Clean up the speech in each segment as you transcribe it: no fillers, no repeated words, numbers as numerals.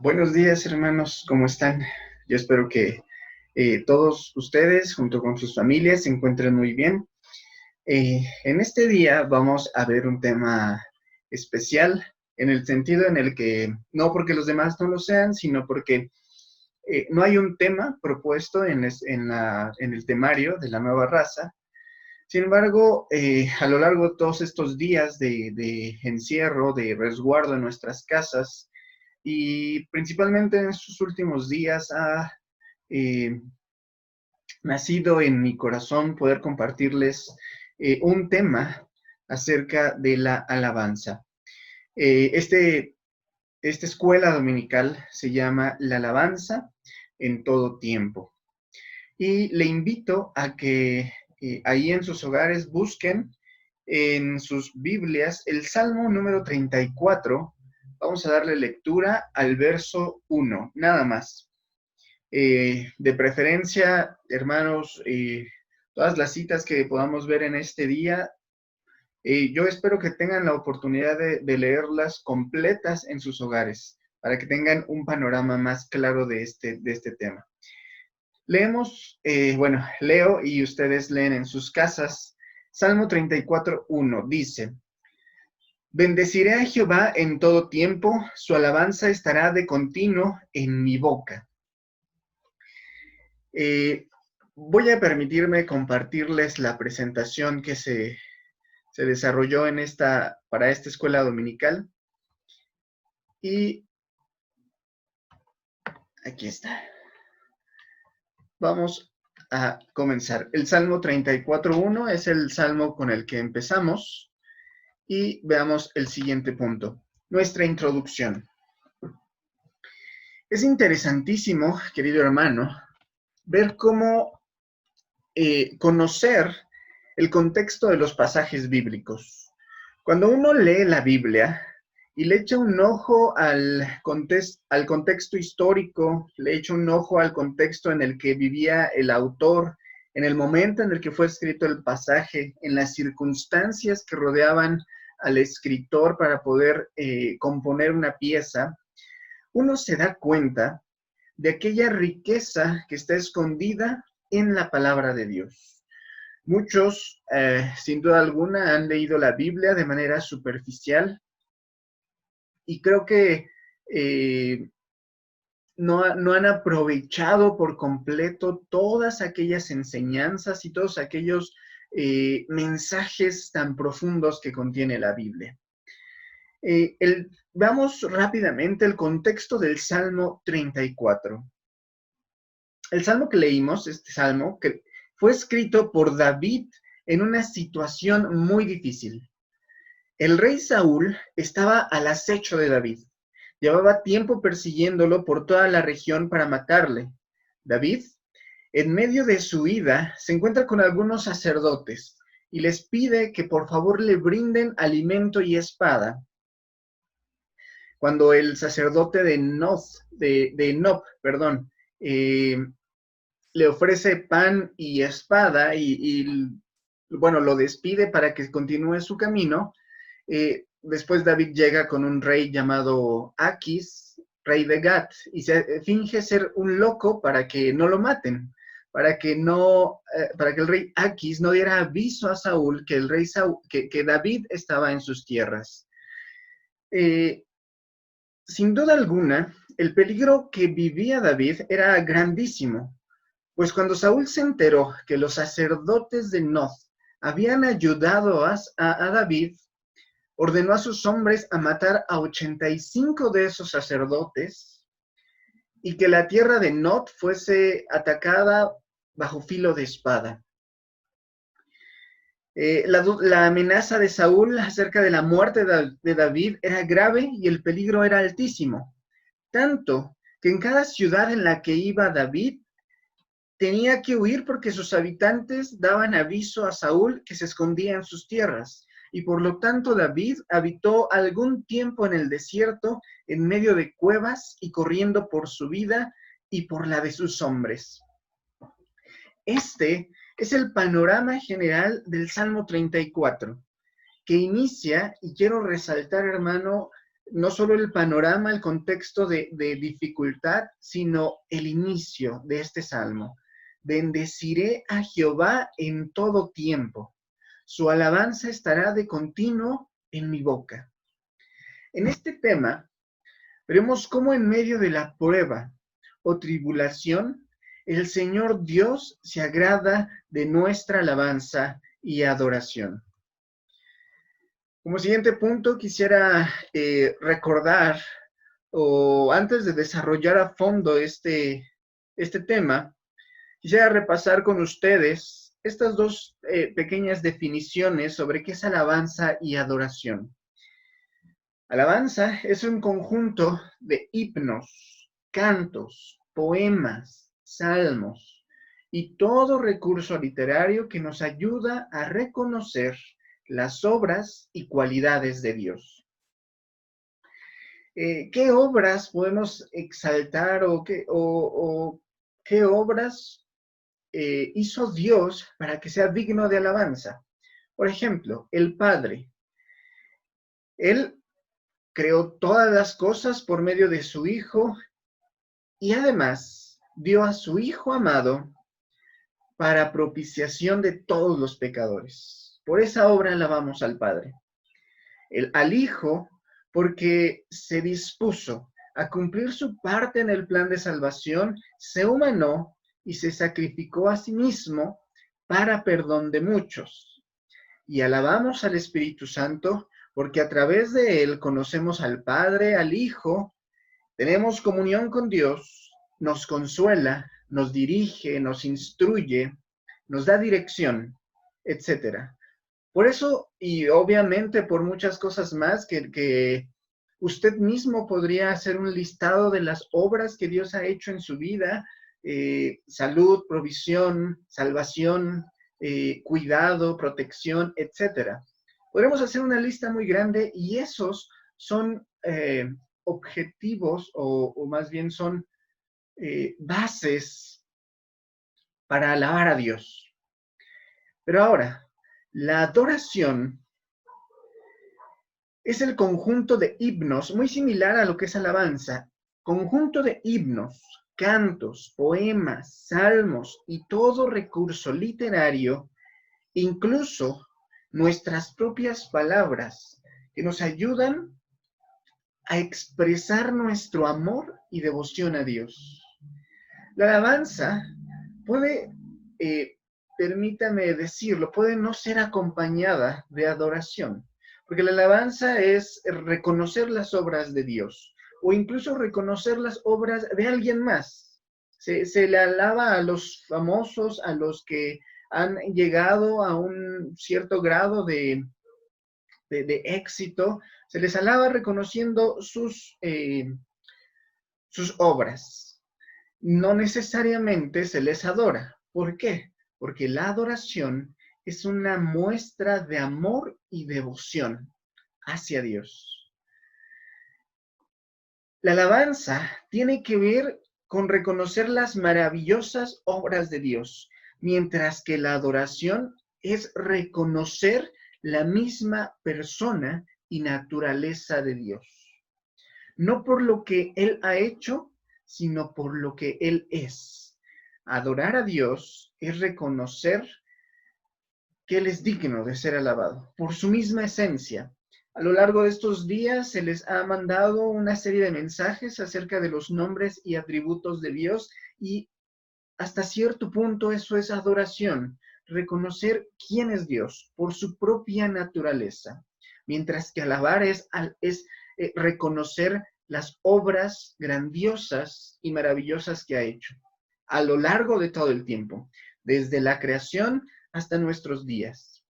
Buenos días, hermanos, ¿cómo están? Yo espero que todos ustedes, junto con sus familias, se encuentren muy bien. En este día vamos a ver un tema especial en el sentido en el que, no porque los demás no lo sean, sino porque no hay un tema propuesto en el temario de la nueva raza. Sin embargo, a lo largo de todos estos días de encierro, de resguardo en nuestras casas, y principalmente en estos últimos días ha eh, nacido en mi corazón poder compartirles un tema acerca de la alabanza. Eh, este, esta escuela dominical se llama La Alabanza en todo tiempo. Y le invito a que ahí en sus hogares busquen en sus Biblias el Salmo número 34. Vamos a darle lectura al verso 1, nada más. De preferencia, hermanos, todas las citas que podamos ver en este día, yo espero que tengan la oportunidad de leerlas completas en sus hogares, para que tengan un panorama más claro de este tema. Leemos, leo y ustedes leen en sus casas. Salmo 34:1 dice: Bendeciré a Jehová en todo tiempo, su alabanza estará de continuo en mi boca. Voy a permitirme compartirles la presentación que se desarrolló para esta escuela dominical. Y aquí está. Vamos a comenzar. El Salmo 34:1 es el salmo con el que empezamos. Y veamos el siguiente punto, nuestra introducción. Es interesantísimo, querido hermano, ver cómo conocer el contexto de los pasajes bíblicos. Cuando uno lee la Biblia y le echa un ojo al contexto histórico, le echa un ojo al contexto en el que vivía el autor, en el momento en el que fue escrito el pasaje, en las circunstancias que rodeaban al escritor para poder componer una pieza, uno se da cuenta de aquella riqueza que está escondida en la palabra de Dios. Muchos, sin duda alguna, han leído la Biblia de manera superficial y creo que no han aprovechado por completo todas aquellas enseñanzas y todos aquellos mensajes tan profundos que contiene la Biblia. Veamos rápidamente el contexto del Salmo 34. El salmo que leímos, este salmo, que fue escrito por David en una situación muy difícil. El rey Saúl estaba al acecho de David. Llevaba tiempo persiguiéndolo por toda la región para matarle. David, en medio de su huida, se encuentra con algunos sacerdotes y les pide que por favor le brinden alimento y espada. Cuando el sacerdote de Nob, le ofrece pan y espada bueno, lo despide para que continúe su camino. Después David llega con un rey llamado Aquis, rey de Gat, y se finge ser un loco para que no lo maten, para que el rey Aquis no diera aviso a Saúl que David estaba en sus tierras. Sin duda alguna, el peligro que vivía David era grandísimo. Pues cuando Saúl se enteró que los sacerdotes de Nob habían ayudado a David, ordenó a sus hombres a matar a 85 de esos sacerdotes y que la tierra de Nob fuese atacada bajo filo de espada. La amenaza de Saúl acerca de la muerte de David era grave y el peligro era altísimo, tanto que en cada ciudad en la que iba David, tenía que huir porque sus habitantes daban aviso a Saúl que se escondía en sus tierras. Y por lo tanto David habitó algún tiempo en el desierto, en medio de cuevas y corriendo por su vida y por la de sus hombres. Este es el panorama general del Salmo 34, que inicia, y quiero resaltar, hermano, no solo el panorama, el contexto de dificultad, sino el inicio de este salmo. Bendeciré a Jehová en todo tiempo. Su alabanza estará de continuo en mi boca. En este tema, veremos cómo en medio de la prueba o tribulación, el Señor Dios se agrada de nuestra alabanza y adoración. Como siguiente punto, quisiera recordar, o antes de desarrollar a fondo este tema, quisiera repasar con ustedes estas dos pequeñas definiciones sobre qué es alabanza y adoración. Alabanza es un conjunto de himnos, cantos, poemas, salmos y todo recurso literario que nos ayuda a reconocer las obras y cualidades de Dios. ¿Qué obras podemos exaltar o qué obras hizo Dios para que sea digno de alabanza? Por ejemplo, el Padre. Él creó todas las cosas por medio de su Hijo y además dio a su Hijo amado para propiciación de todos los pecadores. Por esa obra alabamos al Padre. Al Hijo, porque se dispuso a cumplir su parte en el plan de salvación, se humanó y se sacrificó a sí mismo para perdón de muchos. Y alabamos al Espíritu Santo, porque a través de él conocemos al Padre, al Hijo, tenemos comunión con Dios, nos consuela, nos dirige, nos instruye, nos da dirección, etc. Por eso, y obviamente por muchas cosas más, que usted mismo podría hacer un listado de las obras que Dios ha hecho en su vida, salud, provisión, salvación, cuidado, protección, etc. Podremos hacer una lista muy grande y esos son objetivos o más bien son bases para alabar a Dios. Pero ahora, la adoración es el conjunto de himnos, muy similar a lo que es alabanza, conjunto de himnos, cantos, poemas, salmos y todo recurso literario, incluso nuestras propias palabras, que nos ayudan a expresar nuestro amor y devoción a Dios. La alabanza puede, permítame decirlo, puede no ser acompañada de adoración, porque la alabanza es reconocer las obras de Dios o incluso reconocer las obras de alguien más. Se le alaba a los famosos, a los que han llegado a un cierto grado de éxito, se les alaba reconociendo sus obras. No necesariamente se les adora. ¿Por qué? Porque la adoración es una muestra de amor y devoción hacia Dios. La alabanza tiene que ver con reconocer las maravillosas obras de Dios, mientras que la adoración es reconocer la misma persona y naturaleza de Dios. No por lo que Él ha hecho, sino por lo que Él es. Adorar a Dios es reconocer que Él es digno de ser alabado por su misma esencia. A lo largo de estos días se les ha mandado una serie de mensajes acerca de los nombres y atributos de Dios y hasta cierto punto eso es adoración, reconocer quién es Dios por su propia naturaleza, mientras que alabar es reconocer las obras grandiosas y maravillosas que ha hecho a lo largo de todo el tiempo, desde la creación hasta nuestros días.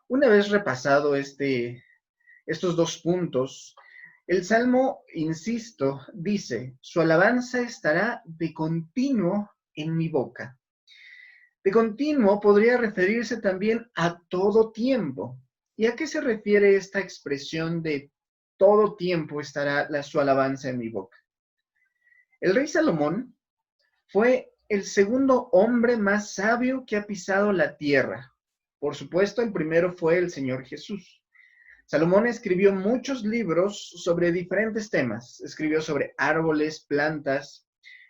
Una vez repasado estos dos puntos, el Salmo, insisto, dice, su alabanza estará de continuo en mi boca. De continuo podría referirse también a todo tiempo. ¿Y a qué se refiere esta expresión de todo tiempo estará su alabanza en mi boca? El rey Salomón fue el segundo hombre más sabio que ha pisado la tierra. Por supuesto, el primero fue el Señor Jesús. Salomón escribió muchos libros sobre diferentes temas. Escribió sobre árboles, plantas,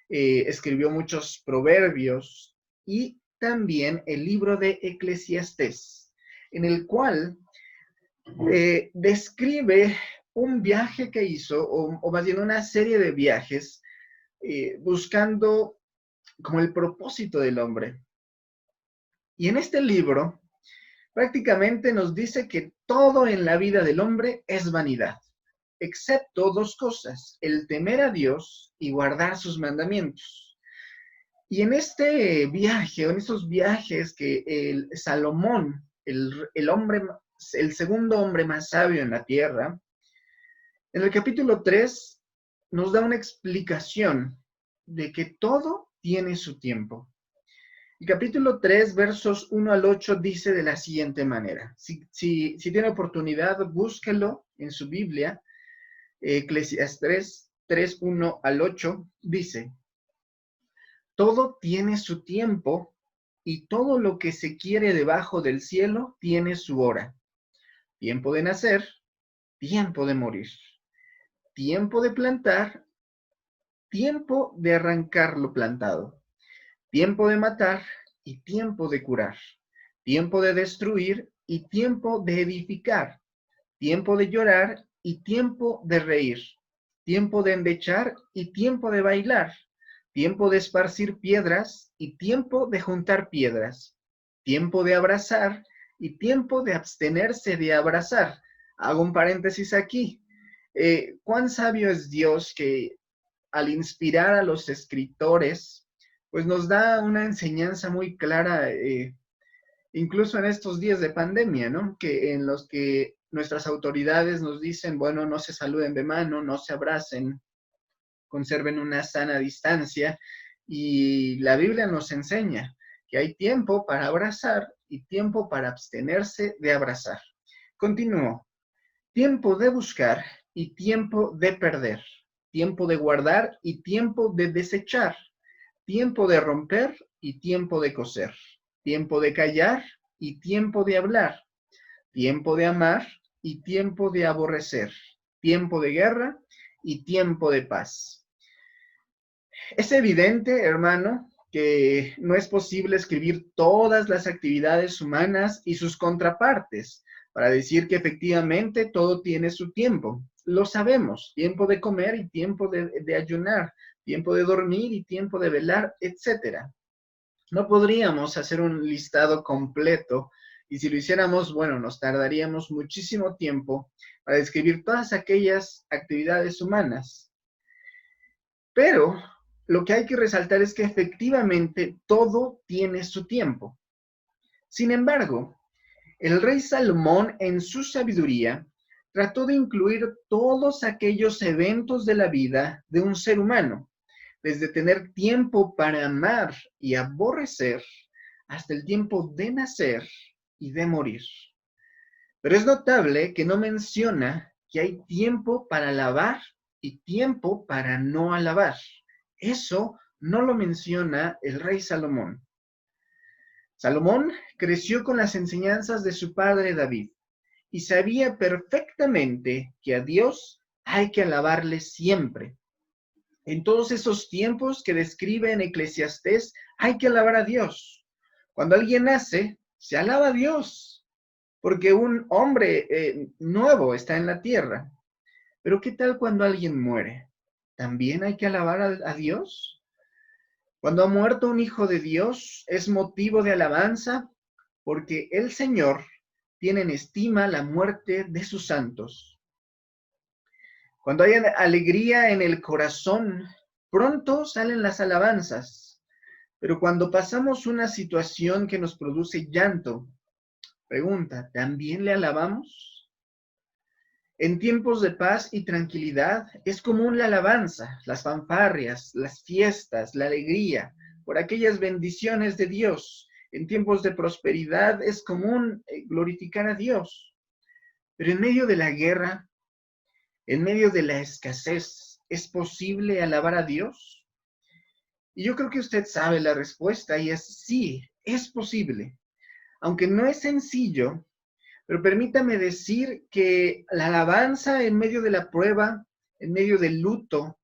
escribió muchos proverbios y también el libro de Eclesiastés, en el cual describe un viaje que hizo, o más bien una serie de viajes, buscando como el propósito del hombre. Y en este libro prácticamente nos dice que todo en la vida del hombre es vanidad, excepto dos cosas: el temer a Dios y guardar sus mandamientos. Y en este viaje, o en estos viajes que el Salomón, el hombre, el segundo hombre más sabio en la tierra, en el capítulo 3 nos da una explicación de que todo tiene su tiempo. El capítulo 3, versos 1 al 8, dice de la siguiente manera. Si tiene oportunidad, búsquelo en su Biblia. Eclesiastés 3, 1 al 8, dice: todo tiene su tiempo y todo lo que se quiere debajo del cielo tiene su hora. Tiempo de nacer, tiempo de morir. Tiempo de plantar, tiempo de arrancar lo plantado. Tiempo de matar y tiempo de curar. Tiempo de destruir y tiempo de edificar. Tiempo de llorar y tiempo de reír. Tiempo de endechar y tiempo de bailar. Tiempo de esparcir piedras y tiempo de juntar piedras. Tiempo de abrazar y tiempo de abstenerse de abrazar. Hago un paréntesis aquí. ¿Cuán sabio es Dios que al inspirar a los escritores, pues nos da una enseñanza muy clara, incluso en estos días de pandemia, ¿no? Que en los que nuestras autoridades nos dicen, bueno, no se saluden de mano, no se abracen, conserven una sana distancia, y la Biblia nos enseña que hay tiempo para abrazar y tiempo para abstenerse de abrazar. Continúo. Tiempo de buscar y tiempo de perder. Tiempo de guardar y tiempo de desechar. Tiempo de romper y tiempo de coser. Tiempo de callar y tiempo de hablar. Tiempo de amar y tiempo de aborrecer. Tiempo de guerra y tiempo de paz. Es evidente, hermano, que no es posible escribir todas las actividades humanas y sus contrapartes para decir que efectivamente todo tiene su tiempo. Lo sabemos: tiempo de comer y tiempo de ayunar, tiempo de dormir y tiempo de velar, etc. No podríamos hacer un listado completo, y si lo hiciéramos, bueno, nos tardaríamos muchísimo tiempo para describir todas aquellas actividades humanas. Pero lo que hay que resaltar es que efectivamente todo tiene su tiempo. Sin embargo, el rey Salomón, en su sabiduría, trató de incluir todos aquellos eventos de la vida de un ser humano, desde tener tiempo para amar y aborrecer hasta el tiempo de nacer y de morir. Pero es notable que no menciona que hay tiempo para alabar y tiempo para no alabar. Eso no lo menciona el rey Salomón. Salomón creció con las enseñanzas de su padre David y sabía perfectamente que a Dios hay que alabarle siempre. En todos esos tiempos que describe en Eclesiastés, hay que alabar a Dios. Cuando alguien nace, se alaba a Dios, porque un hombre nuevo está en la tierra. Pero ¿qué tal cuando alguien muere? ¿También hay que alabar a Dios? Cuando ha muerto un hijo de Dios, es motivo de alabanza, porque el Señor tiene en estima la muerte de sus santos. Cuando hay alegría en el corazón, pronto salen las alabanzas. Pero cuando pasamos una situación que nos produce llanto, pregunta, ¿también le alabamos? En tiempos de paz y tranquilidad es común la alabanza, las fanfarrias, las fiestas, la alegría por aquellas bendiciones de Dios. En tiempos de prosperidad es común glorificar a Dios. Pero en medio de la guerra, en medio de la escasez, ¿es posible alabar a Dios? Y yo creo que usted sabe la respuesta, y es sí, es posible. Aunque no es sencillo, Pero permítame decir que la alabanza en medio de la prueba, en medio del luto,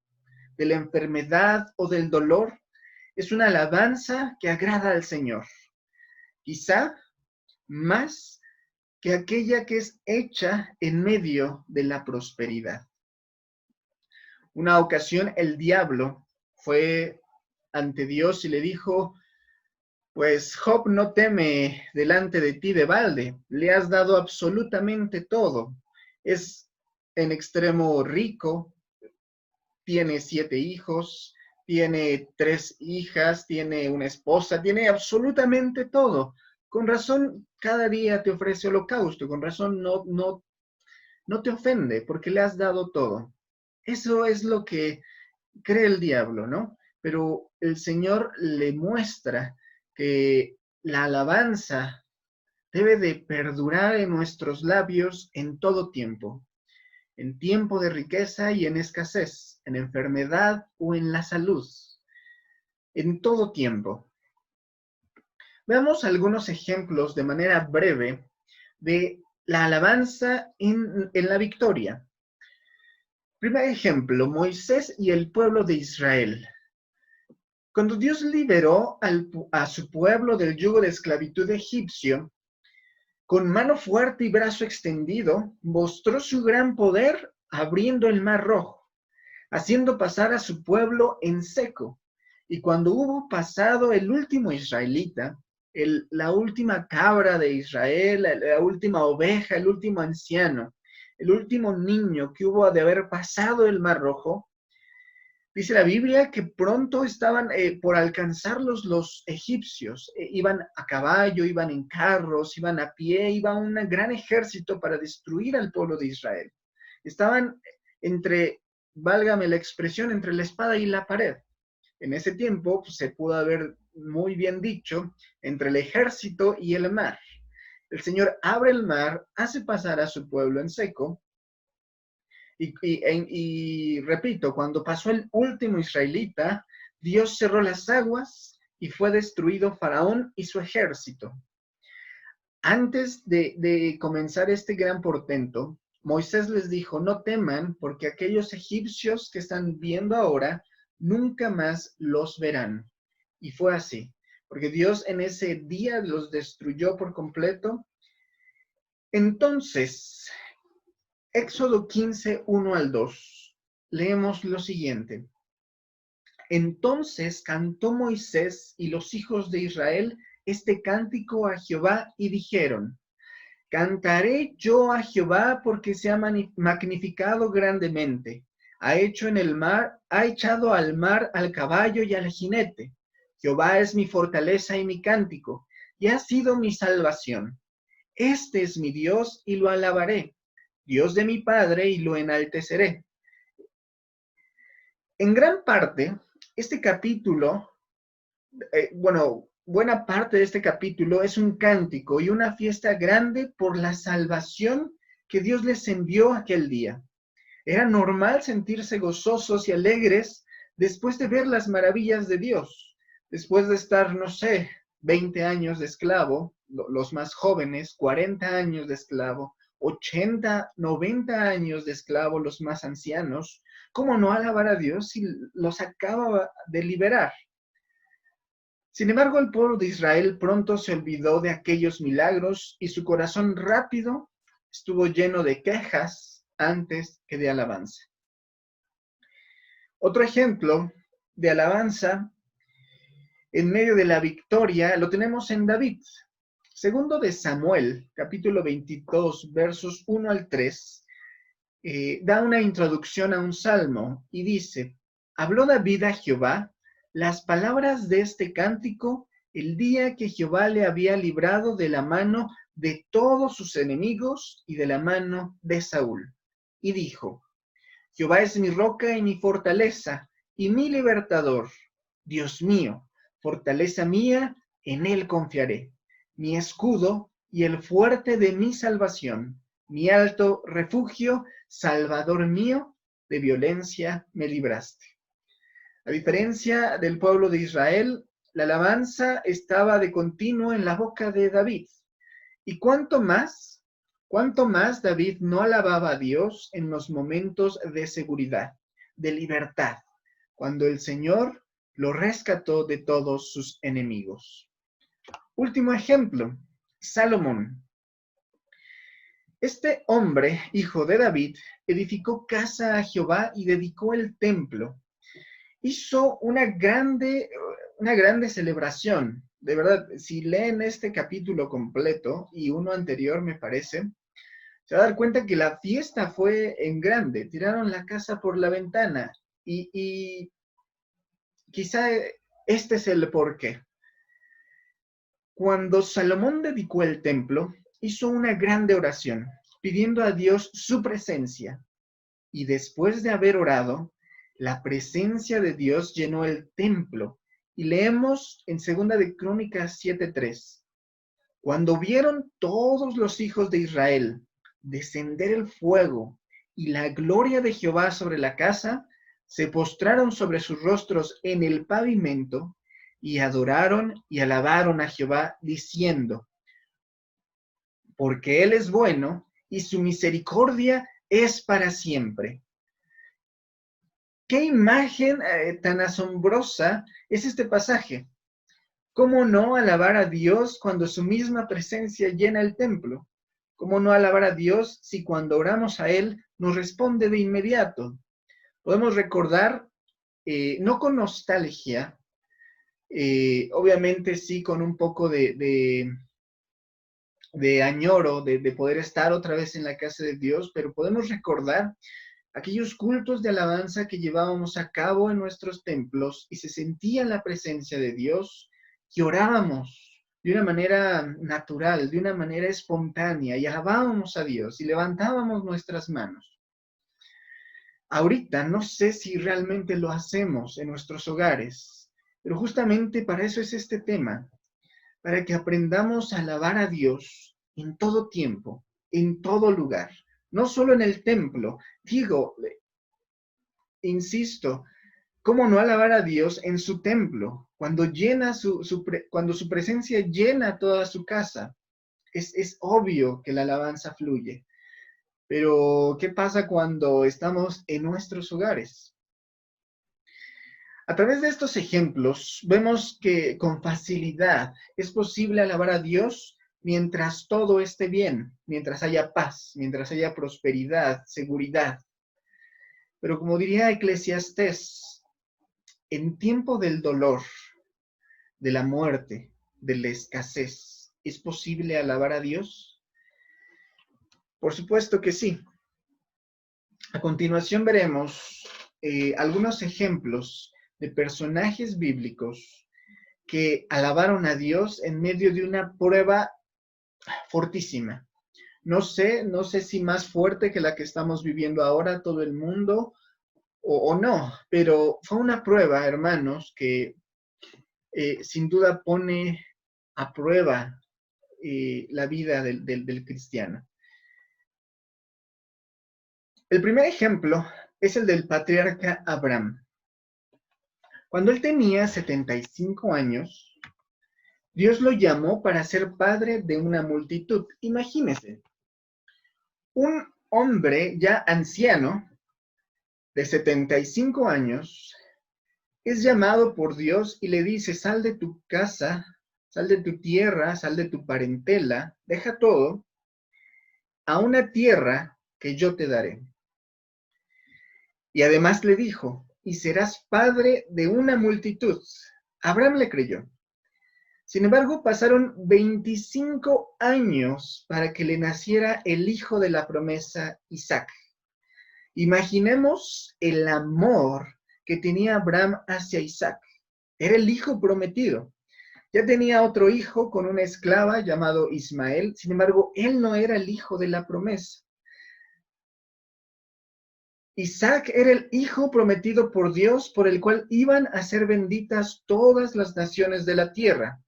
de la enfermedad o del dolor, es una alabanza que agrada al Señor. Quizá más que aquella que es hecha en medio de la prosperidad. Una ocasión el diablo fue ante Dios y le dijo, pues Job no teme delante de ti de balde, le has dado absolutamente todo. Es en extremo rico, tiene 7 hijos, tiene 3 hijas, tiene una esposa, tiene absolutamente todo. Con razón, cada día te ofrece holocausto, con razón no te ofende porque le has dado todo. Eso es lo que cree el diablo, ¿no? Pero el Señor le muestra que la alabanza debe de perdurar en nuestros labios en todo tiempo, en tiempo de riqueza y en escasez, en enfermedad o en la salud, en todo tiempo. Veamos algunos ejemplos de manera breve de la alabanza en la victoria. Primer ejemplo, Moisés y el pueblo de Israel. Cuando Dios liberó a su pueblo del yugo de esclavitud egipcio, con mano fuerte y brazo extendido, mostró su gran poder abriendo el mar rojo, haciendo pasar a su pueblo en seco. Y cuando hubo pasado el último israelita, la última cabra de Israel, la última oveja, el último anciano, el último niño que hubo de haber pasado el mar rojo, dice la Biblia que pronto estaban por alcanzarlos los egipcios. Iban a caballo, iban en carros, iban a pie, iba un gran ejército para destruir al pueblo de Israel. Estaban entre, válgame la expresión, entre la espada y la pared. En ese tiempo pues, se pudo haber muy bien dicho, entre el ejército y el mar. El Señor abre el mar, hace pasar a su pueblo en seco, y repito, cuando pasó el último israelita, Dios cerró las aguas y fue destruido Faraón y su ejército. Antes de comenzar este gran portento, Moisés les dijo, no teman, porque aquellos egipcios que están viendo ahora, nunca más los verán. Y fue así, porque Dios en ese día los destruyó por completo. Entonces, Éxodo 15, 1 al 2, leemos lo siguiente. Entonces cantó Moisés y los hijos de Israel este cántico a Jehová y dijeron, cantaré yo a Jehová porque se ha magnificado grandemente. Ha hecho en el mar, ha echado al mar al caballo y al jinete. Jehová es mi fortaleza y mi cántico, y ha sido mi salvación. Este es mi Dios y lo alabaré, Dios de mi Padre y lo enalteceré. En gran parte, este capítulo, buena parte de este capítulo es un cántico y una fiesta grande por la salvación que Dios les envió aquel día. Era normal sentirse gozosos y alegres después de ver las maravillas de Dios, después de estar, no sé, 20 años de esclavo, los más jóvenes, 40 años de esclavo, 80, 90 años de esclavo, los más ancianos. ¿Cómo no alabar a Dios si los acaba de liberar? Sin embargo, el pueblo de Israel pronto se olvidó de aquellos milagros y su corazón rápido estuvo lleno de quejas antes que de alabanza. Otro ejemplo de alabanza en medio de la victoria lo tenemos en David. Segundo de Samuel, capítulo 22, versos 1 al 3, da una introducción a un salmo y dice, habló David a Jehová las palabras de este cántico el día que Jehová le había librado de la mano de todos sus enemigos y de la mano de Saúl. Y dijo, Jehová es mi roca y mi fortaleza y mi libertador. Dios mío, fortaleza mía, en él confiaré. Mi escudo y el fuerte de mi salvación. Mi alto refugio, Salvador mío, de violencia me libraste. A diferencia del pueblo de Israel, la alabanza estaba de continuo en la boca de David. Y cuánto más ¿Cuánto más David no alababa a Dios en los momentos de seguridad, de libertad, cuando el Señor lo rescató de todos sus enemigos? Último ejemplo, Salomón. Este hombre, hijo de David, edificó casa a Jehová y dedicó el templo. Hizo una grande celebración. De verdad, si leen este capítulo completo y uno anterior, me parece, se va a dar cuenta que la fiesta fue en grande. Tiraron la casa por la ventana y quizá este es el porqué. Cuando Salomón dedicó el templo, hizo una grande oración, pidiendo a Dios su presencia. Y después de haber orado, la presencia de Dios llenó el templo. Y leemos en 2 de Crónicas 7:3. Cuando vieron todos los hijos de Israel descender el fuego y la gloria de Jehová sobre la casa, se postraron sobre sus rostros en el pavimento y adoraron y alabaron a Jehová, diciendo: porque Él es bueno y su misericordia es para siempre. ¿Qué imagen tan asombrosa es este pasaje? ¿Cómo no alabar a Dios cuando su misma presencia llena el templo? ¿Cómo no alabar a Dios si cuando oramos a Él nos responde de inmediato? Podemos recordar, no con nostalgia, obviamente sí con un poco de añoro, de poder estar otra vez en la casa de Dios, pero podemos recordar aquellos cultos de alabanza que llevábamos a cabo en nuestros templos y se sentía la presencia de Dios y orábamos de una manera natural, de una manera espontánea y alabábamos a Dios y levantábamos nuestras manos. Ahorita no sé si realmente lo hacemos en nuestros hogares, pero justamente para eso es este tema, para que aprendamos a alabar a Dios en todo tiempo, en todo lugar, no solo en el templo. Digo, insisto, ¿cómo no alabar a Dios en su templo? Cuando cuando su presencia llena toda su casa, es obvio que la alabanza fluye. Pero, ¿qué pasa cuando estamos en nuestros hogares? A través de estos ejemplos, vemos que con facilidad es posible alabar a Dios mientras todo esté bien, mientras haya paz, mientras haya prosperidad, seguridad. Pero como diría Eclesiastés, en tiempo del dolor, de la muerte, de la escasez, ¿es posible alabar a Dios? Por supuesto que sí. A continuación veremos algunos ejemplos de personajes bíblicos que alabaron a Dios en medio de una prueba fortísima. No sé si más fuerte que la que estamos viviendo ahora todo el mundo o no, pero fue una prueba, hermanos, que sin duda pone a prueba la vida del cristiano. El primer ejemplo es el del patriarca Abraham. Cuando él tenía 75 años, Dios lo llamó para ser padre de una multitud. Imagínese, un hombre ya anciano de 75 años es llamado por Dios y le dice: sal de tu casa, sal de tu tierra, sal de tu parentela, deja todo, a una tierra que yo te daré. Y además le dijo: y serás padre de una multitud. Abraham le creyó. Sin embargo, pasaron 25 años para que le naciera el hijo de la promesa, Isaac. Imaginemos el amor que tenía Abraham hacia Isaac. Era el hijo prometido. Ya tenía otro hijo con una esclava llamado Ismael. Sin embargo, él no era el hijo de la promesa. Isaac era el hijo prometido por Dios, por el cual iban a ser benditas todas las naciones de la tierra.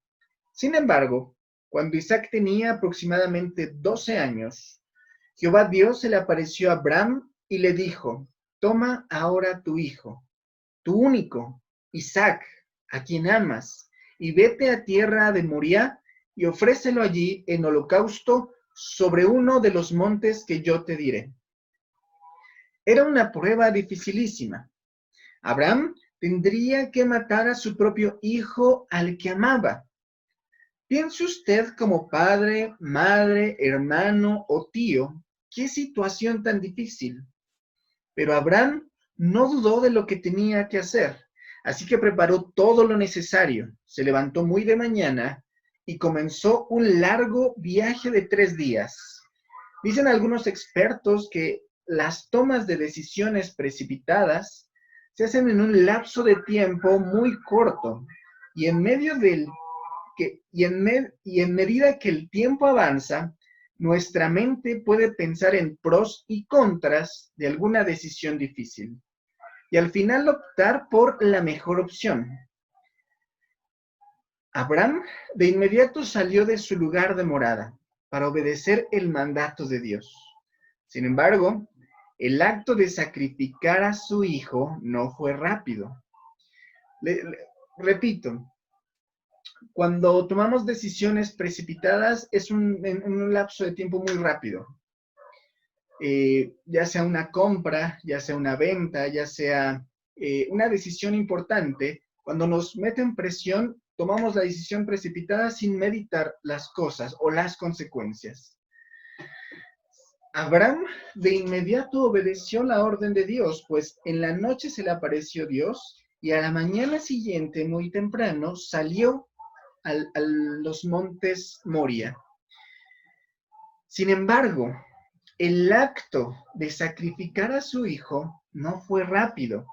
Sin embargo, cuando Isaac tenía aproximadamente 12 años, Jehová Dios se le apareció a Abraham y le dijo: toma ahora tu hijo, tu único, Isaac, a quien amas, y vete a tierra de Moriah y ofrécelo allí en holocausto sobre uno de los montes que yo te diré. Era una prueba dificilísima. Abraham tendría que matar a su propio hijo al que amaba. Piense usted como padre, madre, hermano o tío, qué situación tan difícil. Pero Abraham no dudó de lo que tenía que hacer, así que preparó todo lo necesario. Se levantó muy de mañana y comenzó un largo viaje de 3 días. Dicen algunos expertos que las tomas de decisiones precipitadas se hacen en un lapso de tiempo muy corto y en medio del y en medida que el tiempo avanza, nuestra mente puede pensar en pros y contras de alguna decisión difícil y al final optar por la mejor opción. Abraham de inmediato salió de su lugar de morada para obedecer el mandato de Dios. Sin embargo, el acto de sacrificar a su hijo no fue rápido. Repito, cuando tomamos decisiones precipitadas es en un lapso de tiempo muy rápido. Ya sea una compra, ya sea una venta, ya sea una decisión importante, cuando nos meten presión, tomamos la decisión precipitada sin meditar las cosas o las consecuencias. Abraham de inmediato obedeció la orden de Dios, pues en la noche se le apareció Dios y a la mañana siguiente, muy temprano, salió a los montes Moria. Sin embargo, el acto de sacrificar a su hijo no fue rápido.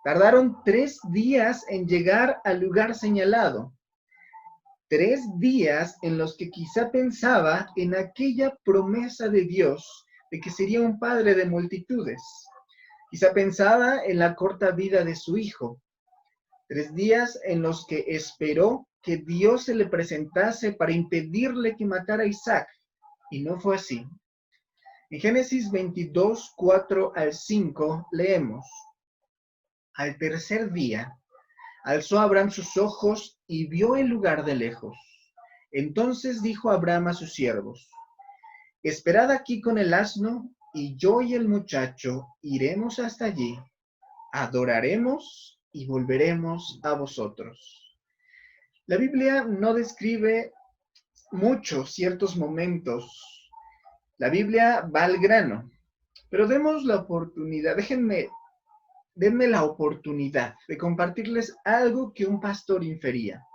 Tardaron 3 días en llegar al lugar señalado. 3 días en los que quizá pensaba en aquella promesa de Dios de que sería un padre de multitudes. Quizá pensaba en la corta vida de su hijo. 3 días en los que esperó que Dios se le presentase para impedirle que matara a Isaac. Y no fue así. En Génesis 22, 4 al 5 leemos: Al tercer día, alzó Abraham sus ojos y vio el lugar de lejos. Entonces dijo Abraham a sus siervos: Esperad aquí con el asno, y yo y el muchacho iremos hasta allí, adoraremos y volveremos a vosotros. La Biblia no describe mucho ciertos momentos. La Biblia va al grano, pero demos la oportunidad, denme la oportunidad de compartirles algo que un pastor infería.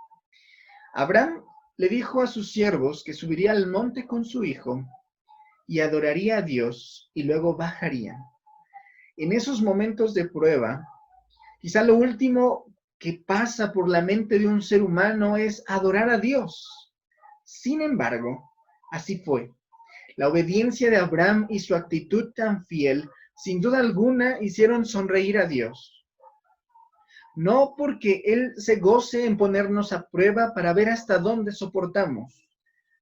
Abraham le dijo a sus siervos que subiría al monte con su hijo y adoraría a Dios y luego bajaría. En esos momentos de prueba, quizá lo último que pasa por la mente de un ser humano es adorar a Dios. Sin embargo, así fue. La obediencia de Abraham y su actitud tan fiel, sin duda alguna, hicieron sonreír a Dios. No porque Él se goce en ponernos a prueba para ver hasta dónde soportamos,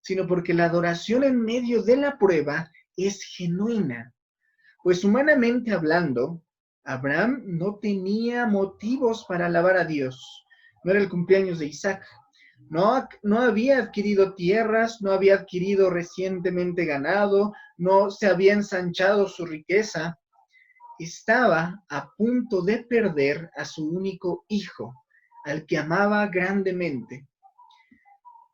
sino porque la adoración en medio de la prueba es genuina. Pues humanamente hablando, Abraham no tenía motivos para alabar a Dios. No era el cumpleaños de Isaac. No había adquirido tierras, no había adquirido recientemente ganado, no se había ensanchado su riqueza. Estaba a punto de perder a su único hijo, al que amaba grandemente.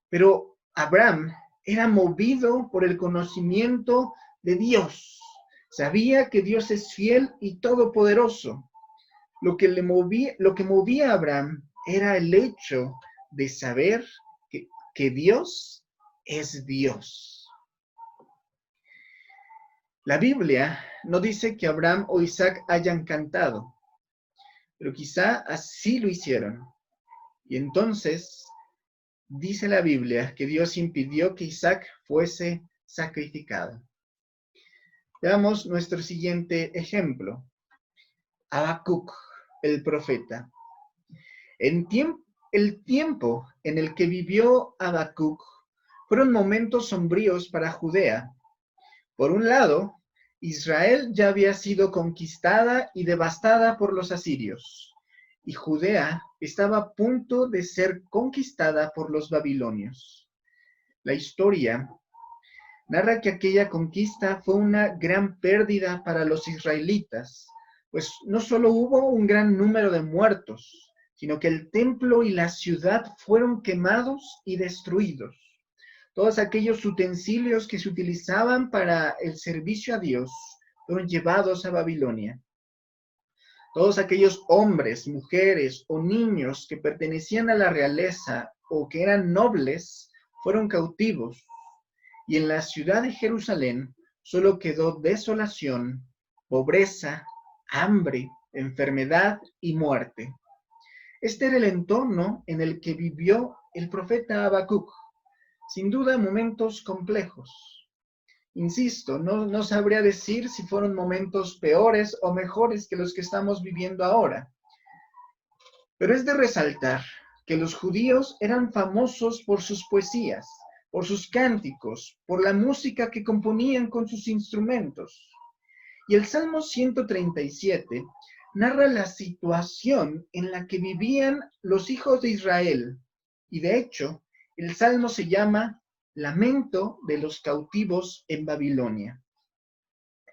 Pero Abraham era movido por el conocimiento de Dios. Sabía que Dios es fiel y todopoderoso. Lo que movía a Abraham era el hecho de saber que Dios es Dios. La Biblia no dice que Abraham o Isaac hayan cantado, pero quizá así lo hicieron. Y entonces dice la Biblia que Dios impidió que Isaac fuese sacrificado. Veamos nuestro siguiente ejemplo. Habacuc, el profeta. El tiempo en el que vivió Habacuc fueron momentos sombríos para Judea. Por un lado, Israel ya había sido conquistada y devastada por los asirios, y Judea estaba a punto de ser conquistada por los babilonios. La historia Narra que aquella conquista fue una gran pérdida para los israelitas, pues no solo hubo un gran número de muertos, sino que el templo y la ciudad fueron quemados y destruidos. Todos aquellos utensilios que se utilizaban para el servicio a Dios fueron llevados a Babilonia. Todos aquellos hombres, mujeres o niños que pertenecían a la realeza o que eran nobles fueron cautivos. Y en la ciudad de Jerusalén solo quedó desolación, pobreza, hambre, enfermedad y muerte. Este era el entorno en el que vivió el profeta Habacuc. Sin duda, momentos complejos. Insisto, no sabría decir si fueron momentos peores o mejores que los que estamos viviendo ahora. Pero es de resaltar que los judíos eran famosos por sus poesías, por sus cánticos, por la música que componían con sus instrumentos. Y el Salmo 137 narra la situación en la que vivían los hijos de Israel. Y de hecho, el Salmo se llama Lamento de los cautivos en Babilonia.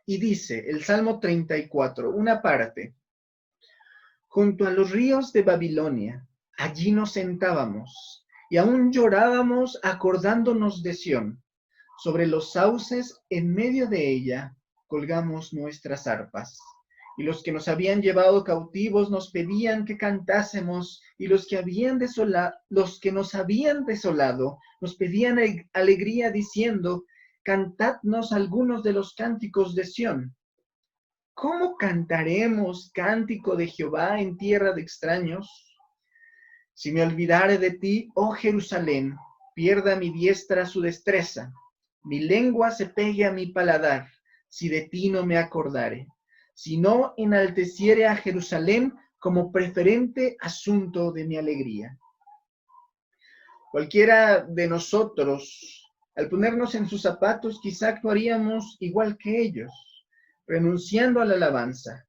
Y dice, el Salmo 34, una parte, junto a los ríos de Babilonia, allí nos sentábamos, y aún llorábamos acordándonos de Sión. Sobre los sauces, en medio de ella, colgamos nuestras arpas. Y los que nos habían llevado cautivos nos pedían que cantásemos, y los que nos habían desolado nos pedían alegría diciendo, cantadnos algunos de los cánticos de Sión. ¿Cómo cantaremos cántico de Jehová en tierra de extraños? Si me olvidare de ti, oh Jerusalén, pierda mi diestra su destreza, mi lengua se pegue a mi paladar, si de ti no me acordare, si no enalteciere a Jerusalén como preferente asunto de mi alegría. Cualquiera de nosotros, al ponernos en sus zapatos, quizá actuaríamos igual que ellos, renunciando a la alabanza,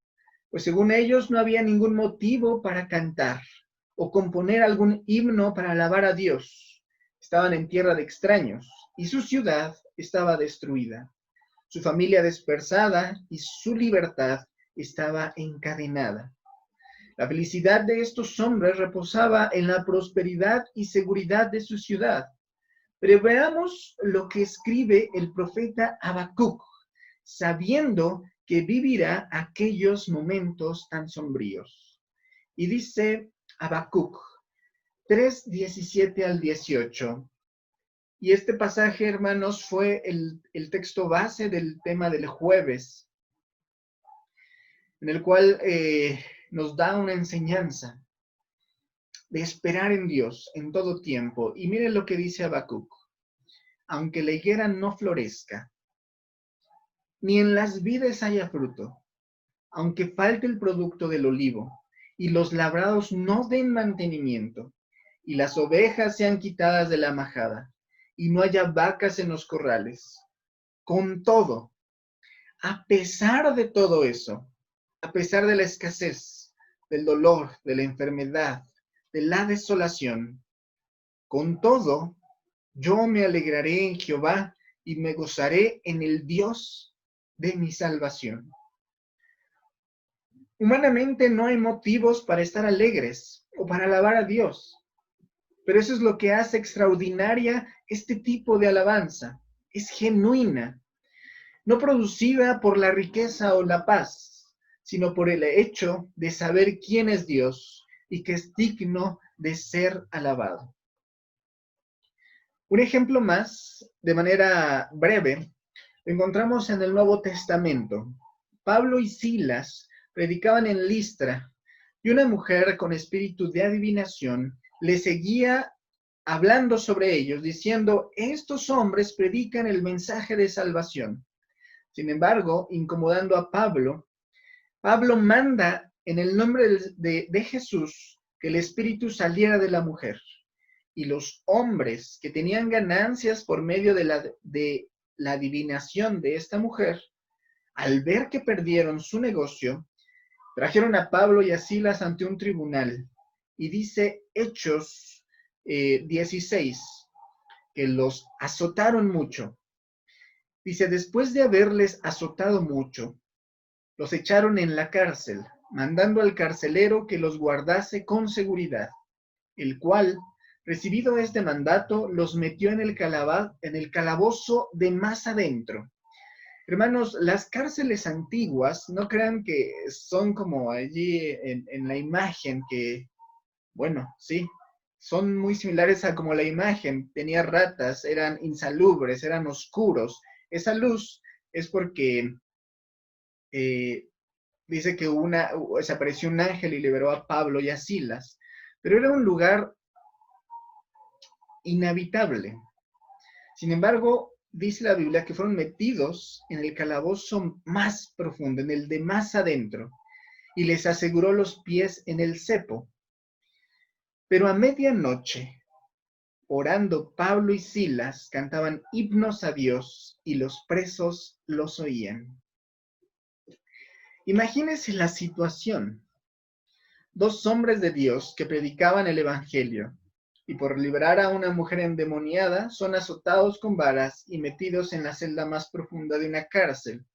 pues según ellos no había ningún motivo para cantar o componer algún himno para alabar a Dios. Estaban en tierra de extraños y su ciudad estaba destruida, su familia dispersada y su libertad estaba encadenada. La felicidad de estos hombres reposaba en la prosperidad y seguridad de su ciudad. Pero veamos lo que escribe el profeta Habacuc, sabiendo que vivirá aquellos momentos tan sombríos. Y dice Habacuc 3:17 al 18. Y este pasaje, hermanos, fue el texto base del tema del jueves, en el cual nos da una enseñanza de esperar en Dios en todo tiempo. Y miren lo que dice Habacuc. Aunque la higuera no florezca, ni en las vides haya fruto, aunque falte el producto del olivo, y los labrados no den mantenimiento, y las ovejas sean quitadas de la majada, y no haya vacas en los corrales. Con todo, a pesar de todo eso, a pesar de la escasez, del dolor, de la enfermedad, de la desolación, con todo, yo me alegraré en Jehová y me gozaré en el Dios de mi salvación. Humanamente no hay motivos para estar alegres o para alabar a Dios, pero eso es lo que hace extraordinaria este tipo de alabanza. Es genuina, no producida por la riqueza o la paz, sino por el hecho de saber quién es Dios y que es digno de ser alabado. Un ejemplo más, de manera breve, lo encontramos en el Nuevo Testamento. Pablo y Silas predicaban en Listra y una mujer con espíritu de adivinación le seguía hablando sobre ellos, diciendo, estos hombres predican el mensaje de salvación. Sin embargo, incomodando a Pablo, Pablo manda en el nombre de Jesús que el espíritu saliera de la mujer. Y los hombres que tenían ganancias por medio de la adivinación de esta mujer, al ver que perdieron su negocio, trajeron a Pablo y a Silas ante un tribunal. Y dice Hechos 16, que los azotaron mucho. Dice, después de haberles azotado mucho, los echaron en la cárcel, mandando al carcelero que los guardase con seguridad, el cual, recibido este mandato, los metió en el calabozo de más adentro. Hermanos, las cárceles antiguas, no crean que son como allí en la imagen que, bueno, sí, son muy similares a como la imagen. Tenía ratas, eran insalubres, eran oscuros. Esa luz es porque eh, dice que se apareció un ángel y liberó a Pablo y a Silas, pero era un lugar inhabitable. Sin embargo, dice la Biblia que fueron metidos en el calabozo más profundo, en el de más adentro, y les aseguró los pies en el cepo. Pero a medianoche, orando, Pablo y Silas cantaban himnos a Dios y los presos los oían. Imagínense la situación. Dos hombres de Dios que predicaban el Evangelio y por liberar a una mujer endemoniada son azotados con varas y metidos en la celda más profunda de una cárcel.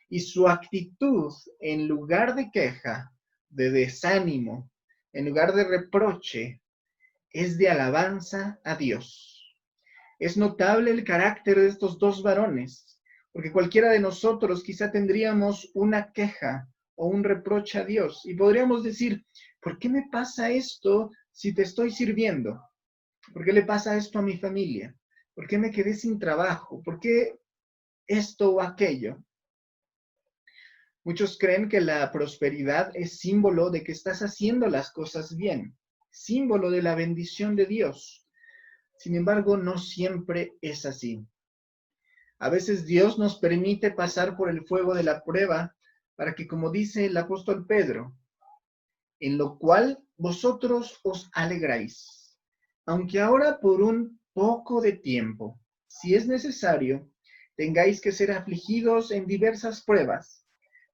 Y su actitud, en lugar de queja, de desánimo, en lugar de reproche, es de alabanza a Dios. Es notable el carácter de estos dos varones, porque cualquiera de nosotros quizá tendríamos una queja o un reproche a Dios y podríamos decir, ¿por qué me pasa esto si te estoy sirviendo? ¿Por qué le pasa esto a mi familia? ¿Por qué me quedé sin trabajo? ¿Por qué esto o aquello? Muchos creen que la prosperidad es símbolo de que estás haciendo las cosas bien, símbolo de la bendición de Dios. Sin embargo, no siempre es así. A veces Dios nos permite pasar por el fuego de la prueba para que, como dice el apóstol Pedro, en lo cual vosotros os alegráis, aunque ahora por un poco de tiempo, si es necesario, tengáis que ser afligidos en diversas pruebas,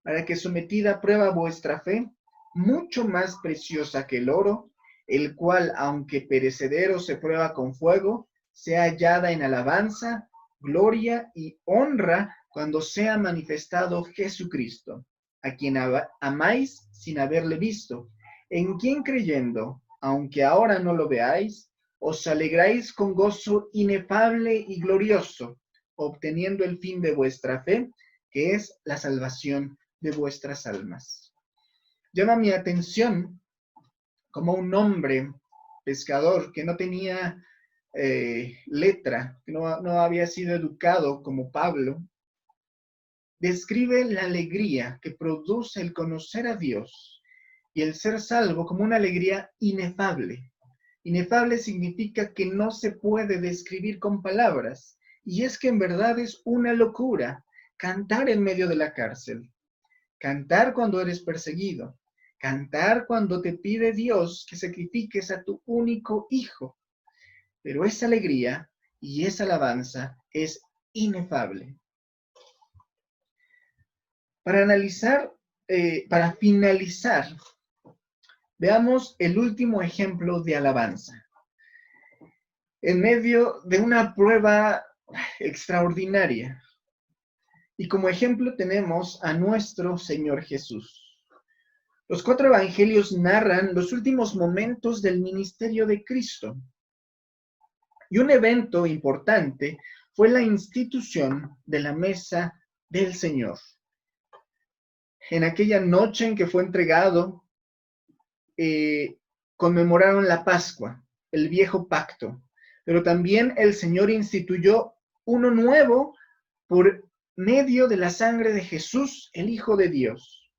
para que sometida a prueba vuestra fe, mucho más preciosa que el oro, el cual, aunque perecedero se prueba con fuego, sea hallada en alabanza, gloria y honra cuando sea manifestado Jesucristo, a quien amáis sin haberle visto, en quien creyendo, aunque ahora no lo veáis, os alegráis con gozo inefable y glorioso, obteniendo el fin de vuestra fe, que es la salvación de vuestras almas. Llama mi atención como un hombre pescador que no tenía letra, que no había sido educado como Pablo, describe la alegría que produce el conocer a Dios y el ser salvo como una alegría inefable. Inefable significa que no se puede describir con palabras, y es que en verdad es una locura cantar en medio de la cárcel, cantar cuando eres perseguido, cantar cuando te pide Dios que sacrifiques a tu único hijo. Pero esa alegría y esa alabanza es inefable. Para finalizar, veamos el último ejemplo de alabanza. En medio de una prueba extraordinaria. Y como ejemplo tenemos a nuestro Señor Jesús. Los 4 evangelios narran los últimos momentos del ministerio de Cristo. Y un evento importante fue la institución de la mesa del Señor. En aquella noche en que fue entregado, conmemoraron la Pascua, el viejo pacto, pero también el Señor instituyó uno nuevo por medio de la sangre de Jesús, el Hijo de Dios.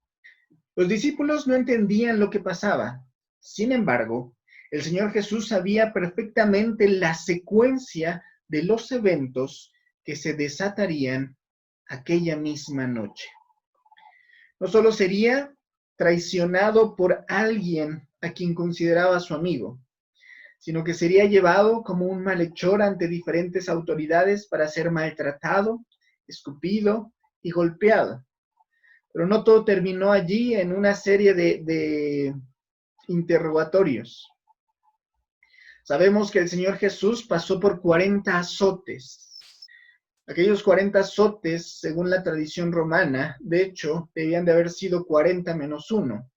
Los discípulos no entendían lo que pasaba. Sin embargo, el Señor Jesús sabía perfectamente la secuencia de los eventos que se desatarían aquella misma noche. No solo sería traicionado por alguien a quien consideraba su amigo, sino que sería llevado como un malhechor ante diferentes autoridades para ser maltratado, escupido y golpeado. Pero no todo terminó allí en una serie de interrogatorios. Sabemos que el Señor Jesús pasó por 40 azotes, Aquellos 40 azotes, según la tradición romana, de hecho, debían de haber sido 40 menos 1,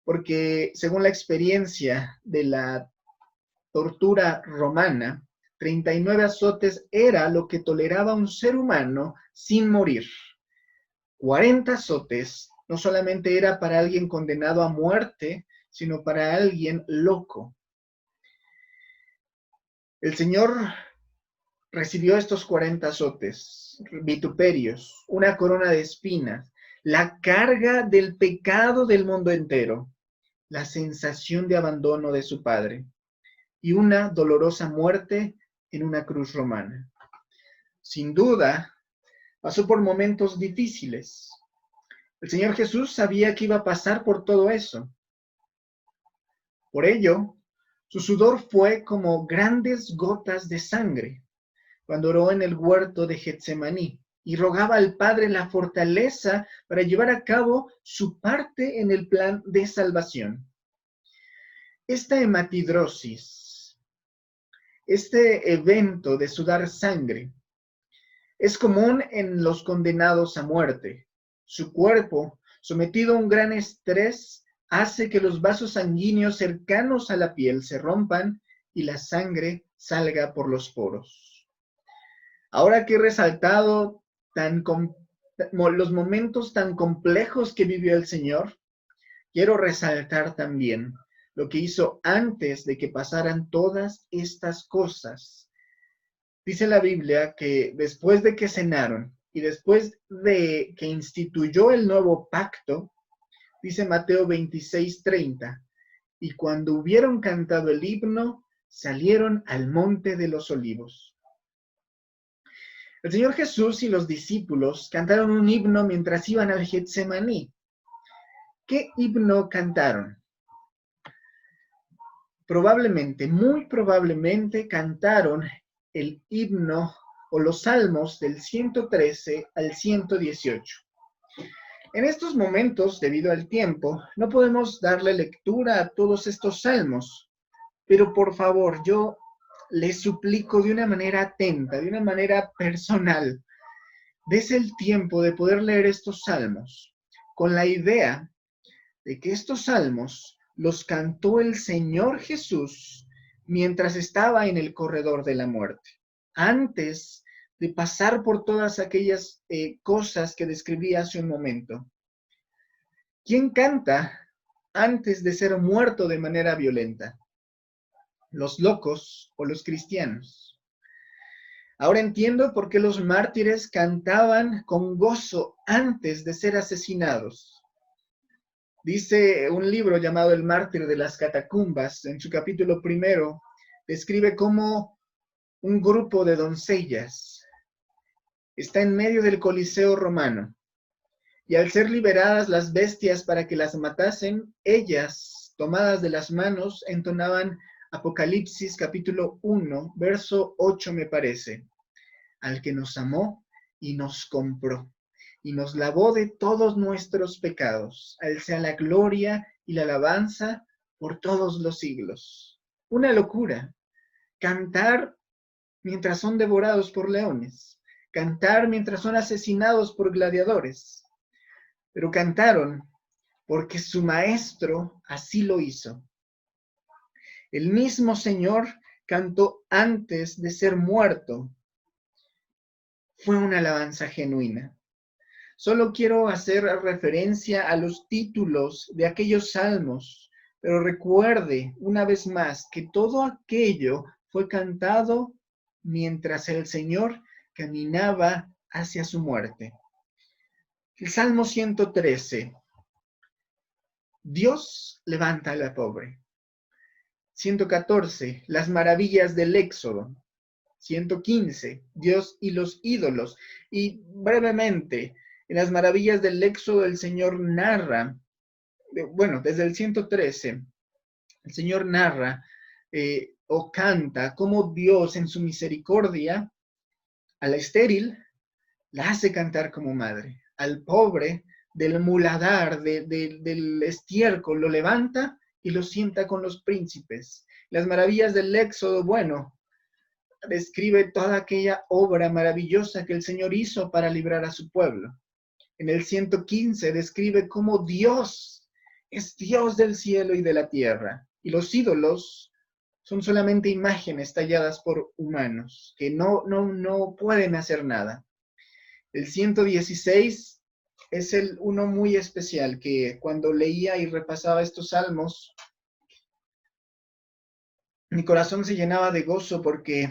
porque según la experiencia de la tortura romana, 39 azotes era lo que toleraba un ser humano sin morir. 40 azotes no solamente era para alguien condenado a muerte, sino para alguien loco. El Señor recibió estos 40 azotes, vituperios, una corona de espinas, la carga del pecado del mundo entero, la sensación de abandono de su Padre y una dolorosa muerte en una cruz romana. Sin duda, pasó por momentos difíciles. El Señor Jesús sabía que iba a pasar por todo eso. Por ello, su sudor fue como grandes gotas de sangre cuando oró en el huerto de Getsemaní y rogaba al Padre la fortaleza para llevar a cabo su parte en el plan de salvación. Esta hematidrosis, este evento de sudar sangre, es común en los condenados a muerte. Su cuerpo, sometido a un gran estrés, hace que los vasos sanguíneos cercanos a la piel se rompan y la sangre salga por los poros. Ahora que he resaltado los momentos tan complejos que vivió el Señor, quiero resaltar también lo que hizo antes de que pasaran todas estas cosas. Dice la Biblia que después de que cenaron y después de que instituyó el nuevo pacto, dice Mateo 26:30, y cuando hubieron cantado el himno, salieron al monte de los olivos. El Señor Jesús y los discípulos cantaron un himno mientras iban al Getsemaní. ¿Qué himno cantaron? Probablemente, muy probablemente cantaron el himno o los salmos del 113 al 118. En estos momentos, debido al tiempo, no podemos darle lectura a todos estos salmos, pero por favor, yo les suplico de una manera atenta, de una manera personal, des el tiempo de poder leer estos salmos, con la idea de que estos salmos los cantó el Señor Jesús mientras estaba en el corredor de la muerte, antes de pasar por todas aquellas cosas que describí hace un momento. ¿Quién canta antes de ser muerto de manera violenta? ¿Los locos o los cristianos? Ahora entiendo por qué los mártires cantaban con gozo antes de ser asesinados. Dice un libro llamado El mártir de las catacumbas, en su capítulo 1, describe cómo un grupo de doncellas está en medio del Coliseo romano y al ser liberadas las bestias para que las matasen, ellas, tomadas de las manos, entonaban Apocalipsis capítulo 1, verso 8 me parece, al que nos amó y nos compró y nos lavó de todos nuestros pecados. A él sea la gloria y la alabanza por todos los siglos. Una locura. Cantar mientras son devorados por leones. Cantar mientras son asesinados por gladiadores. Pero cantaron porque su maestro así lo hizo. El mismo Señor cantó antes de ser muerto. Fue una alabanza genuina. Solo quiero hacer referencia a los títulos de aquellos salmos, pero recuerde una vez más que todo aquello fue cantado mientras el Señor caminaba hacia su muerte. El Salmo 113. Dios levanta a la pobre. 114. Las maravillas del Éxodo. 115. Dios y los ídolos. Y brevemente, en las maravillas del Éxodo el Señor narra, desde el 113, el Señor narra o canta cómo Dios en su misericordia a la estéril la hace cantar como madre, al pobre del muladar, del estiércol, lo levanta y lo sienta con los príncipes. Las maravillas del Éxodo, describe toda aquella obra maravillosa que el Señor hizo para librar a su pueblo. En el 115 describe cómo Dios es Dios del cielo y de la tierra. Y los ídolos son solamente imágenes talladas por humanos que no pueden hacer nada. El 116 es uno muy especial que cuando leía y repasaba estos salmos, mi corazón se llenaba de gozo porque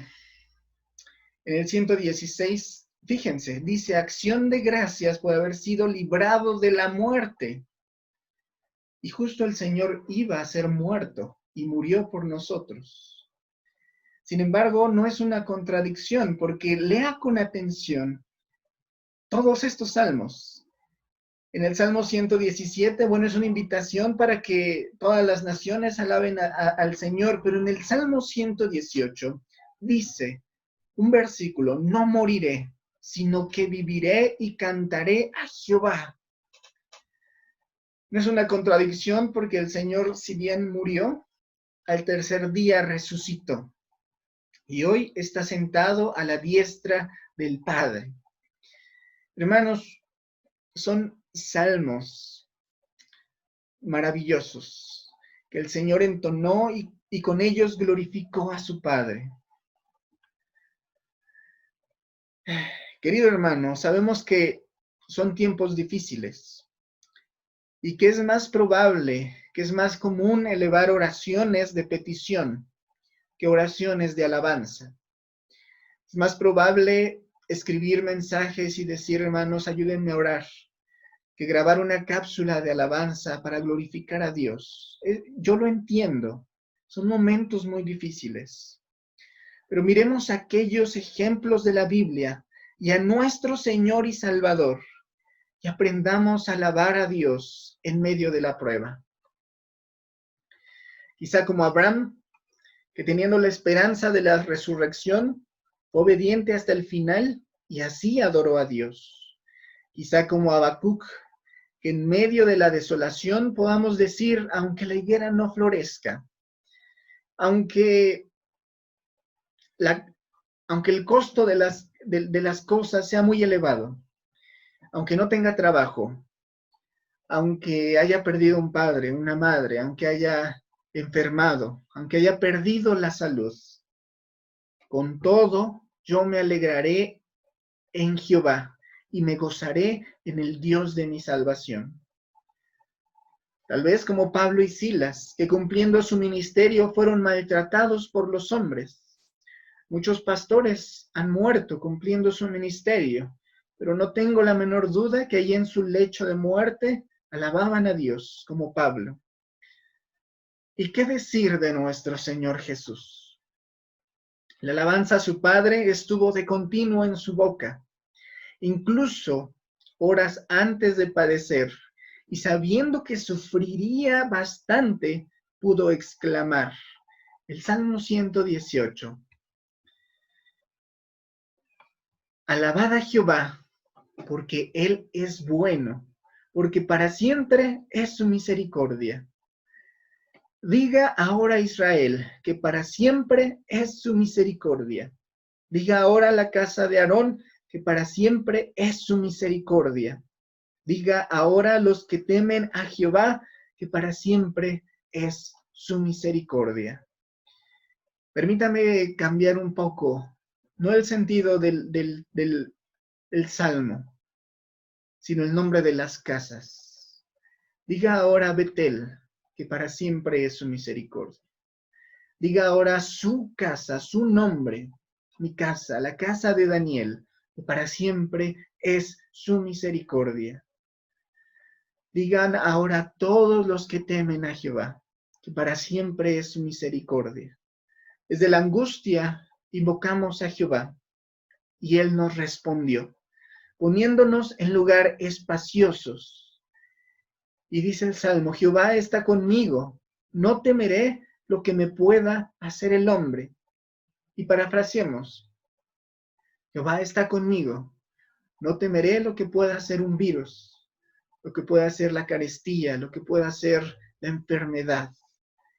en el 116, fíjense, dice acción de gracias por haber sido librado de la muerte. Y justo el Señor iba a ser muerto y murió por nosotros. Sin embargo, no es una contradicción porque lea con atención todos estos salmos. En el Salmo 117, bueno, es una invitación para que todas las naciones alaben al Señor, pero en el Salmo 118 dice un versículo, no moriré, sino que viviré y cantaré a Jehová. No es una contradicción porque el Señor, si bien murió, al tercer día resucitó y hoy está sentado a la diestra del Padre. Hermanos, son salmos maravillosos que el Señor entonó y con ellos glorificó a su Padre. Querido hermano, sabemos que son tiempos difíciles y que es más probable, que es más común elevar oraciones de petición que oraciones de alabanza. Es más probable escribir mensajes y decir, hermanos, ayúdenme a orar, que grabar una cápsula de alabanza para glorificar a Dios. Yo lo entiendo, son momentos muy difíciles. Pero miremos aquellos ejemplos de la Biblia y a nuestro Señor y Salvador y aprendamos a alabar a Dios en medio de la prueba. Quizá como Abraham, que teniendo la esperanza de la resurrección, fue obediente hasta el final y así adoró a Dios. Quizá como Habacuc, que en medio de la desolación podamos decir, aunque la higuera no florezca, aunque el costo de las cosas sea muy elevado, aunque no tenga trabajo, aunque haya perdido un padre, una madre, aunque haya enfermado, aunque haya perdido la salud, con todo yo me alegraré en Jehová y me gozaré en el Dios de mi salvación. Tal vez como Pablo y Silas, que cumpliendo su ministerio fueron maltratados por los hombres. Muchos pastores han muerto cumpliendo su ministerio, pero no tengo la menor duda que allí en su lecho de muerte alababan a Dios, como Pablo. ¿Y qué decir de nuestro Señor Jesús? La alabanza a su Padre estuvo de continuo en su boca, incluso horas antes de padecer, y sabiendo que sufriría bastante, pudo exclamar. El Salmo 118. Alabad a Jehová, porque Él es bueno, porque para siempre es su misericordia. Diga ahora Israel, que para siempre es su misericordia. Diga ahora la casa de Aarón, que para siempre es su misericordia. Diga ahora a los que temen a Jehová, que para siempre es su misericordia. Permítame cambiar un poco, no el sentido del salmo, sino el nombre de las casas. Diga ahora Betel, que para siempre es su misericordia. Diga ahora su casa, su nombre, mi casa, la casa de Daniel, que para siempre es su misericordia. Digan ahora todos los que temen a Jehová, que para siempre es su misericordia. Desde la angustia invocamos a Jehová, y Él nos respondió, poniéndonos en lugar espaciosos. Y dice el Salmo, Jehová está conmigo, no temeré lo que me pueda hacer el hombre. Y parafraseemos, Jehová está conmigo, no temeré lo que pueda hacer un virus, lo que pueda hacer la carestía, lo que pueda hacer la enfermedad,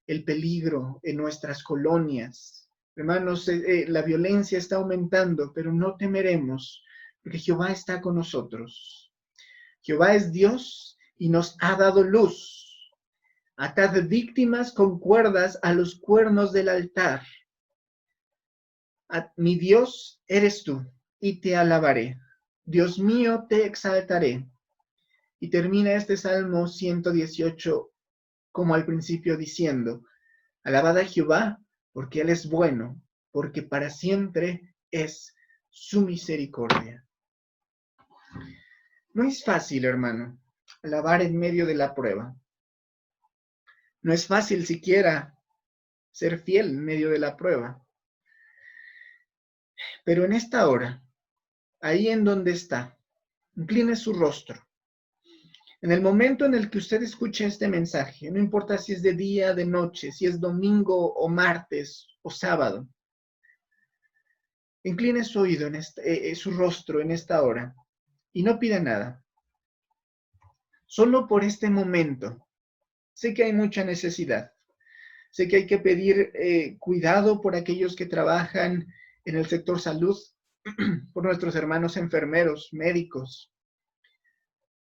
el peligro en nuestras colonias, Hermanos, la violencia está aumentando, pero no temeremos, porque Jehová está con nosotros. Jehová es Dios y nos ha dado luz. Atad víctimas con cuerdas a los cuernos del altar. Mi Dios eres tú, y te alabaré. Dios mío, te exaltaré. Y termina este Salmo 118 como al principio diciendo, alabad a Jehová, porque Él es bueno, porque para siempre es su misericordia. No es fácil, hermano, alabar en medio de la prueba. No es fácil siquiera ser fiel en medio de la prueba. Pero en esta hora, ahí en donde está, incline su rostro. En el momento en el que usted escuche este mensaje, no importa si es de día, de noche, si es domingo o martes o sábado, incline su oído, su rostro en esta hora y no pida nada. Solo por este momento. Sé que hay mucha necesidad. Sé que hay que pedir cuidado por aquellos que trabajan en el sector salud, por nuestros hermanos enfermeros, médicos,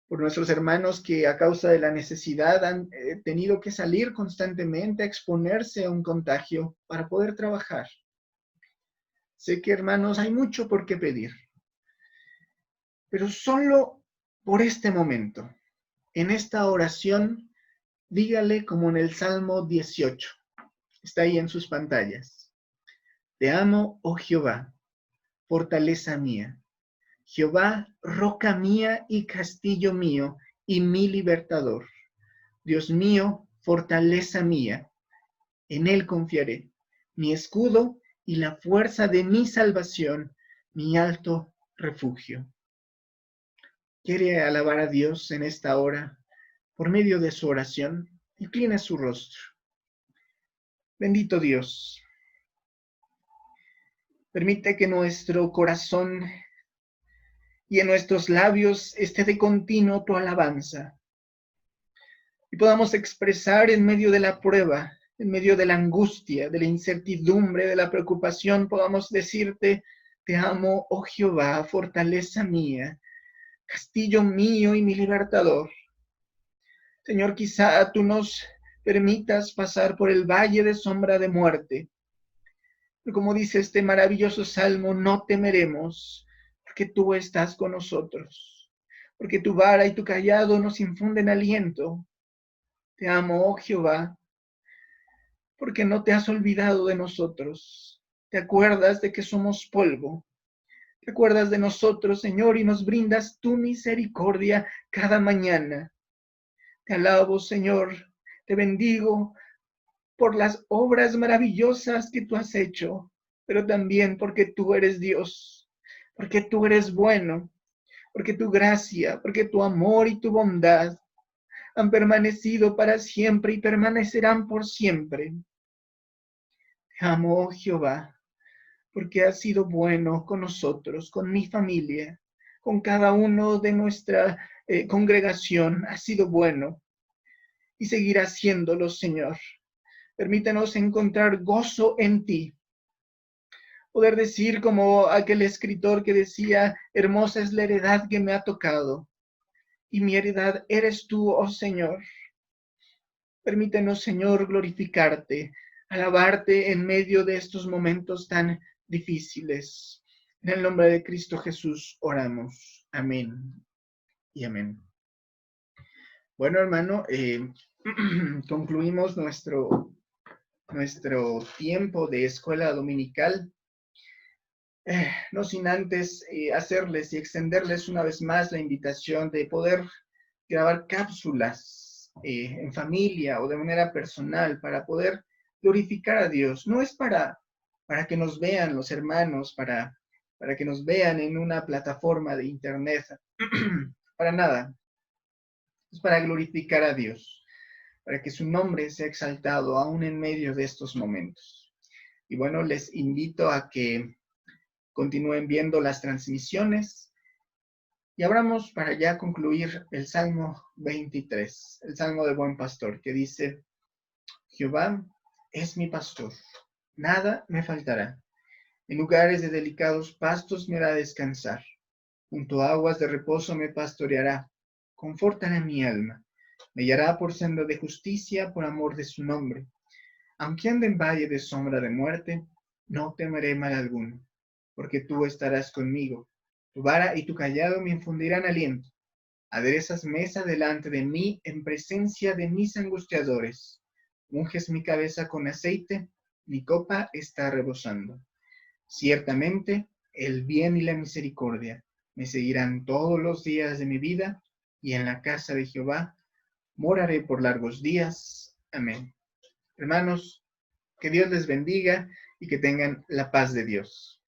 por nuestros hermanos que a causa de la necesidad han tenido que salir constantemente a exponerse a un contagio para poder trabajar. Sé que, hermanos, hay mucho por qué pedir, pero solo por este momento, en esta oración, dígale como en el Salmo 18, está ahí en sus pantallas. Te amo, oh Jehová, fortaleza mía. Jehová, roca mía y castillo mío y mi libertador. Dios mío, fortaleza mía, en Él confiaré, mi escudo y la fuerza de mi salvación, mi alto refugio. ¿Quiere alabar a Dios en esta hora por medio de su oración? Inclina su rostro. Bendito Dios, permite que nuestro corazón y en nuestros labios esté de continuo tu alabanza y podamos expresar en medio de la prueba, en medio de la angustia, de la incertidumbre, de la preocupación, podamos decirte, te amo, oh Jehová, fortaleza mía, castillo mío y mi libertador. Señor, quizá tú nos permitas pasar por el valle de sombra de muerte. Pero como dice este maravilloso salmo, no temeremos, porque tú estás con nosotros, porque tu vara y tu cayado nos infunden aliento. Te amo, oh Jehová, porque no te has olvidado de nosotros. Te acuerdas de que somos polvo. Te acuerdas de nosotros, Señor, y nos brindas tu misericordia cada mañana. Te alabo, Señor, te bendigo por las obras maravillosas que tú has hecho, pero también porque tú eres Dios, porque tú eres bueno, porque tu gracia, porque tu amor y tu bondad han permanecido para siempre y permanecerán por siempre. Te amo, oh Jehová, porque has sido bueno con nosotros, con mi familia, con cada uno de nuestra congregación. Has sido bueno y seguirá siéndolo, Señor. Permítanos encontrar gozo en ti. Poder decir como aquel escritor que decía, hermosa es la heredad que me ha tocado, y mi heredad eres tú, oh Señor. Permítenos, Señor, glorificarte, alabarte en medio de estos momentos tan difíciles. En el nombre de Cristo Jesús oramos. Amén y amén. Bueno, hermano, concluimos nuestro tiempo de escuela dominical. No sin antes hacerles y extenderles una vez más la invitación de poder grabar cápsulas en familia o de manera personal para poder glorificar a Dios. No es para que nos vean los hermanos, para que nos vean en una plataforma de internet, para nada. Es para glorificar a Dios, para que su nombre sea exaltado aún en medio de estos momentos. Y bueno, les invito a que continúen viendo las transmisiones y abramos para ya concluir el Salmo 23, el Salmo del Buen Pastor, que dice, Jehová es mi pastor, nada me faltará. En lugares de delicados pastos me hará descansar. Junto a aguas de reposo me pastoreará. Confortará mi alma. Me guiará por senda de justicia por amor de su nombre. Aunque ande en valle de sombra de muerte, no temeré mal alguno, porque tú estarás conmigo. Tu vara y tu callado me infundirán aliento. Aderezas mesa delante de mí en presencia de mis angustiadores. Unges mi cabeza con aceite, mi copa está rebosando. Ciertamente, el bien y la misericordia me seguirán todos los días de mi vida, y en la casa de Jehová moraré por largos días. Amén. Hermanos, que Dios les bendiga y que tengan la paz de Dios.